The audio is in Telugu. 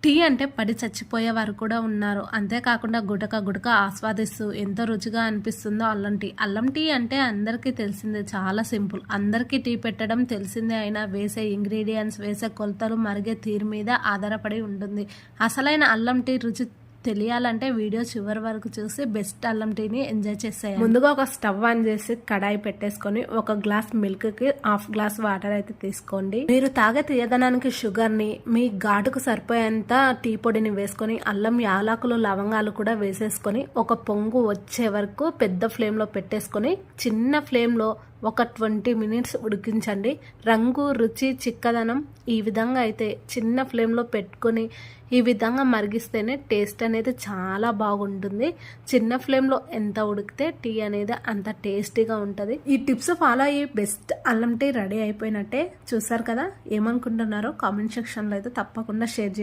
టీ అంటే పడి చచ్చిపోయేవారు కూడా ఉన్నారు. అంతేకాకుండా గుటక గుటక ఆస్వాదిస్తూ ఎంత రుచిగా అనిపిస్తుందో అల్లం టీ. అల్లం టీ అంటే అందరికీ తెలిసిందే, చాలా సింపుల్. అందరికీ టీ పెట్టడం తెలిసిందే అయినా వేసే ఇంగ్రీడియంట్స్, వేసే కొలతలు, మరిగే తీరు మీద ఆధారపడి ఉంటుంది. అసలైన అల్లం టీ రుచి తెలియాలంటే వీడియో చివరి వరకు చూసి బెస్ట్ అల్లం టీని ఎంజాయ్ చేసేయాలి. ముందుగా ఒక స్టవ్ ఆన్ చేసి కడాయి పెట్టేసుకొని ఒక గ్లాస్ మిల్క్ కి హాఫ్ గ్లాస్ వాటర్ అయితే తీసుకోండి. మీరు తాగే తీయదనానికి షుగర్ ని, మీ ఘాటుకు సరిపోయేంత టీ పొడిని వేసుకొని అల్లం, యాలకులు, లవంగాలు కూడా వేసేసుకొని ఒక పొంగు వచ్చే వరకు పెద్ద ఫ్లేమ్ లో పెట్టేసుకొని చిన్న ఫ్లేమ్ లో ఒక 20 మినిట్స్ ఉడికించండి. రంగు, రుచి, చిక్కదనం ఈ విధంగా అయితే చిన్న ఫ్లేమ్లో పెట్టుకొని ఈ విధంగా మరిగిస్తేనే టేస్ట్ అనేది చాలా బాగుంటుంది. చిన్న ఫ్లేమ్లో ఎంత ఉడికితే టీ అనేది అంత టేస్టీగా ఉంటుంది. ఈ టిప్స్ ఫాలో అయ్యి బెస్ట్ అల్లం టీ రెడీ అయిపోయినట్టే. చూసారు కదా, ఏమనుకుంటున్నారో కామెంట్ సెక్షన్లో అయితే తప్పకుండా షేర్ చేయండి.